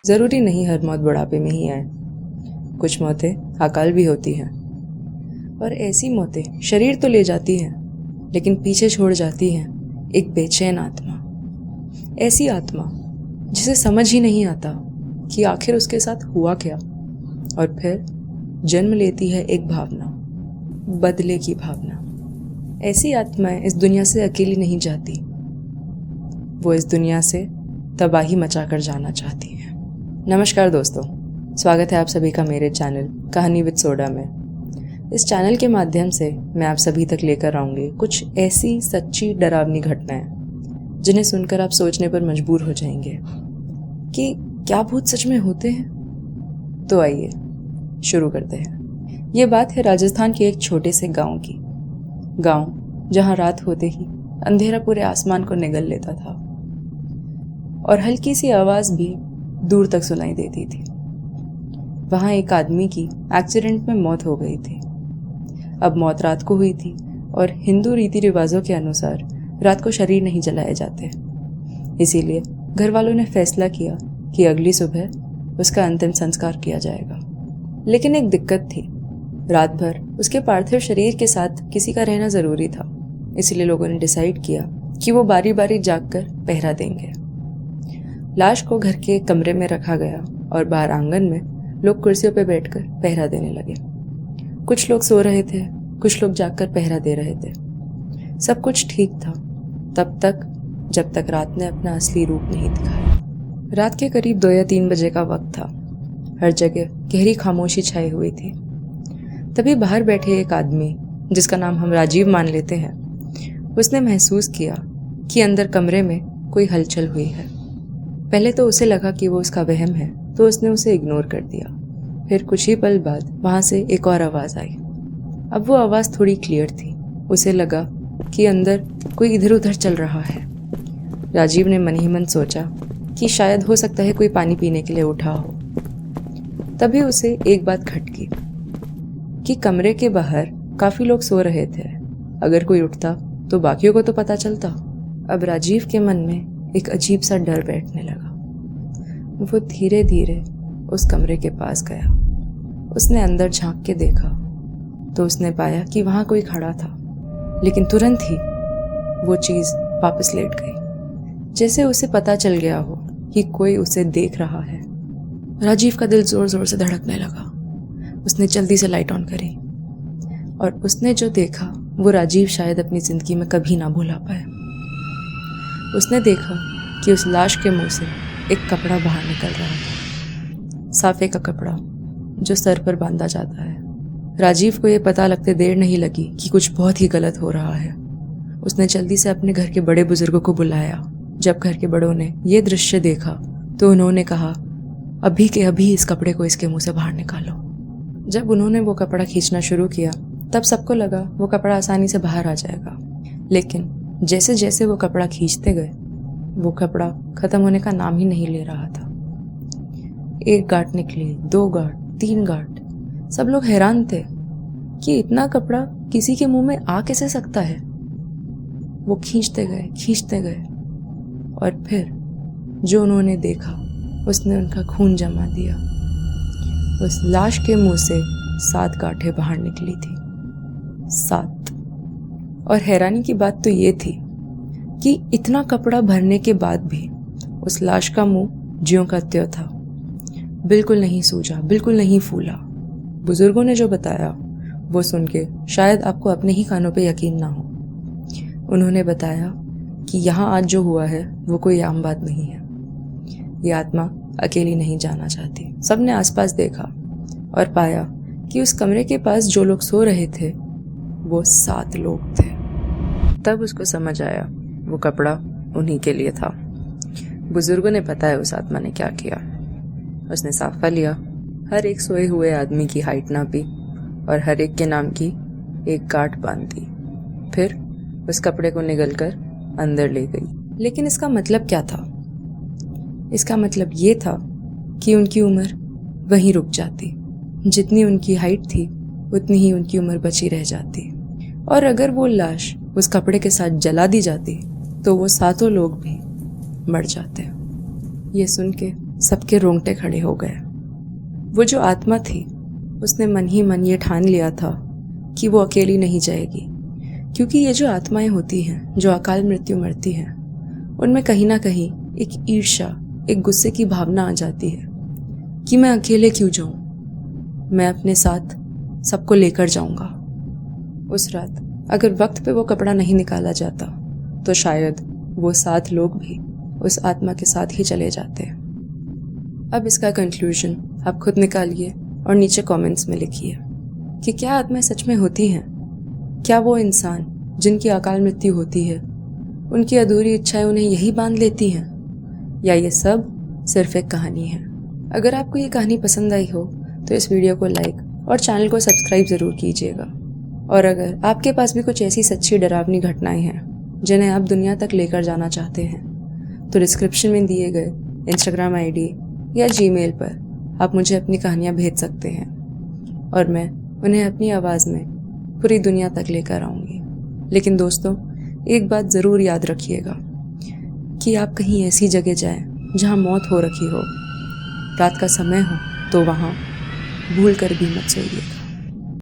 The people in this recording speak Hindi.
ज़रूरी नहीं हर मौत बुढ़ापे में ही आए। कुछ मौतें अकाल भी होती हैं, और ऐसी मौतें शरीर तो ले जाती हैं, लेकिन पीछे छोड़ जाती हैं एक बेचैन आत्मा। ऐसी आत्मा जिसे समझ ही नहीं आता कि आखिर उसके साथ हुआ क्या, और फिर जन्म लेती है एक भावना, बदले की भावना। ऐसी आत्माएं इस दुनिया से अकेली नहीं जाती, वो इस दुनिया से तबाही मचाकर जाना चाहती हैं। नमस्कार दोस्तों, स्वागत है आप सभी का मेरे चैनल कहानी विद सोडा में। इस चैनल के माध्यम से मैं आप सभी तक लेकर आऊँगी कुछ ऐसी सच्ची डरावनी घटनाएं जिन्हें सुनकर आप सोचने पर मजबूर हो जाएंगे कि क्या भूत सच में होते हैं। तो आइए शुरू करते हैं। ये बात है राजस्थान के एक छोटे से गांव की। गांव जहां रात होते ही अंधेरा पूरे आसमान को निगल लेता था और हल्की सी आवाज भी दूर तक सुनाई देती थी। वहां एक आदमी की एक्सीडेंट में मौत हो गई थी। अब मौत रात को हुई थी और हिंदू रीति रिवाजों के अनुसार रात को शरीर नहीं जलाए जाते। इसीलिए घर वालों ने फैसला किया कि अगली सुबह उसका अंतिम संस्कार किया जाएगा। लेकिन एक दिक्कत थी, रात भर उसके पार्थिव शरीर के साथ किसी का रहना जरूरी था। इसलिए लोगों ने डिसाइड किया कि वो बारी बारी जागकर पहरा देंगे। लाश को घर के एक कमरे में रखा गया और बाहर आंगन में लोग कुर्सियों पर बैठकर पहरा देने लगे। कुछ लोग सो रहे थे, कुछ लोग जागकर पहरा दे रहे थे। सब कुछ ठीक था तब तक जब तक रात ने अपना असली रूप नहीं दिखाया। रात के करीब 2 या 3 बजे का वक्त था। हर जगह गहरी खामोशी छाई हुई थी। तभी बाहर बैठे एक आदमी, जिसका नाम हम राजीव मान लेते हैं, उसने महसूस किया कि अंदर कमरे में कोई हलचल हुई है। पहले तो उसे लगा कि वो उसका वहम है, तो उसने उसे इग्नोर कर दिया। फिर कुछ ही पल बाद वहां से एक और आवाज आई। अब वो आवाज थोड़ी क्लियर थी। उसे लगा कि अंदर कोई इधर उधर चल रहा है। राजीव ने मन ही मन सोचा कि शायद हो सकता है कोई पानी पीने के लिए उठा हो। तभी उसे एक बात खटकी कि कमरे के बाहर काफी लोग सो रहे थे। अगर कोई उठता तो बाकियों को तो पता चलता। अब राजीव के मन में एक अजीब सा डर बैठने लगा। वो धीरे धीरे उस कमरे के पास गया। उसने अंदर झांक के देखा तो उसने पाया कि वहां कोई खड़ा था, लेकिन तुरंत ही वो चीज वापस लेट गई, जैसे उसे पता चल गया हो कि कोई उसे देख रहा है। राजीव का दिल जोर जोर से धड़कने लगा। उसने जल्दी से लाइट ऑन करी और उसने जो देखा वो राजीव शायद अपनी जिंदगी में कभी ना भुला पाए। उसने देखा कि उस लाश के मुंह से एक कपड़ा बाहर निकल रहा था, साफे का कपड़ा जो सर पर बांधा जाता है। राजीव को यह पता लगते देर नहीं लगी कि कुछ बहुत ही गलत हो रहा है। उसने जल्दी से अपने घर के बड़े बुजुर्गों को बुलाया। जब घर के बड़ों ने यह दृश्य देखा तो उन्होंने कहा, अभी के अभी इस कपड़े को इसके मुंह से बाहर निकालो। जब उन्होंने वो कपड़ा खींचना शुरू किया तब सबको लगा वो कपड़ा आसानी से बाहर आ जाएगा, लेकिन जैसे जैसे वो कपड़ा खींचते गए वो कपड़ा खत्म होने का नाम ही नहीं ले रहा था। 1 गांठ निकली, 2 गांठ, 3 गांठ। सब लोग हैरान थे कि इतना कपड़ा किसी के मुंह में आ कैसे सकता है। वो खींचते गए और फिर जो उन्होंने देखा उसने उनका खून जमा दिया। उस लाश के मुंह से 7 गांठें बाहर निकली थी, 7। और हैरानी की बात तो ये थी कि इतना कपड़ा भरने के बाद भी उस लाश का मुंह ज्यों का त्यों था, बिल्कुल नहीं सूजा, बिल्कुल नहीं फूला। बुजुर्गों ने जो बताया वो सुन के शायद आपको अपने ही कानों पे यकीन ना हो। उन्होंने बताया कि यहाँ आज जो हुआ है वो कोई आम बात नहीं है। ये आत्मा अकेली नहीं जाना चाहती। सबने आसपास देखा और पाया कि उस कमरे के पास जो लोग सो रहे थे वो 7 लोग थे। तब उसको समझ आया वो कपड़ा उन्हीं के लिए था। बुजुर्गों ने बताया उस आत्मा ने क्या किया। उसने साफा लिया, हर एक सोए हुए आदमी की हाइट नापी और हर एक के नाम की 1 गांठ बांध दी। फिर उस कपड़े को निगलकर अंदर ले गई। लेकिन इसका मतलब क्या था? इसका मतलब ये था कि उनकी उम्र वहीं रुक जाती। जितनी उनकी हाइट थी उतनी ही उनकी उम्र बची रह जाती। और अगर वो लाश उस कपड़े के साथ जला दी जाती तो वो 7 लोग भी मर जाते। ये सुन के सबके रोंगटे खड़े हो गए। वो जो आत्मा थी उसने मन ही मन ये ठान लिया था कि वो अकेली नहीं जाएगी, क्योंकि ये जो आत्माएं होती हैं जो अकाल मृत्यु मरती हैं, उनमें कहीं ना कहीं एक ईर्ष्या, एक गुस्से की भावना आ जाती है कि मैं अकेले क्यों जाऊं, मैं अपने साथ सबको लेकर जाऊंगा। उस रात अगर वक्त पे वो कपड़ा नहीं निकाला जाता तो शायद वो 7 लोग भी उस आत्मा के साथ ही चले जाते। अब इसका कंक्लूजन आप खुद निकालिए और नीचे कमेंट्स में लिखिए कि क्या आत्माएं सच में होती हैं? क्या वो इंसान जिनकी अकाल मृत्यु होती है, उनकी अधूरी इच्छाएं उन्हें यही बांध लेती हैं, या ये सब सिर्फ एक कहानी है? अगर आपको ये कहानी पसंद आई हो तो इस वीडियो को लाइक और चैनल को सब्सक्राइब ज़रूर कीजिएगा। और अगर आपके पास भी कुछ ऐसी सच्ची डरावनी घटनाएं हैं जिन्हें आप दुनिया तक लेकर जाना चाहते हैं तो डिस्क्रिप्शन में दिए गए इंस्टाग्राम आईडी या जीमेल पर आप मुझे अपनी कहानियाँ भेज सकते हैं और मैं उन्हें अपनी आवाज़ में पूरी दुनिया तक लेकर आऊँगी। लेकिन दोस्तों, एक बात ज़रूर याद रखिएगा कि आप कहीं ऐसी जगह जाएं जहां मौत हो रखी हो, रात का समय हो तो वहां भूल कर भी मत सोइएगा।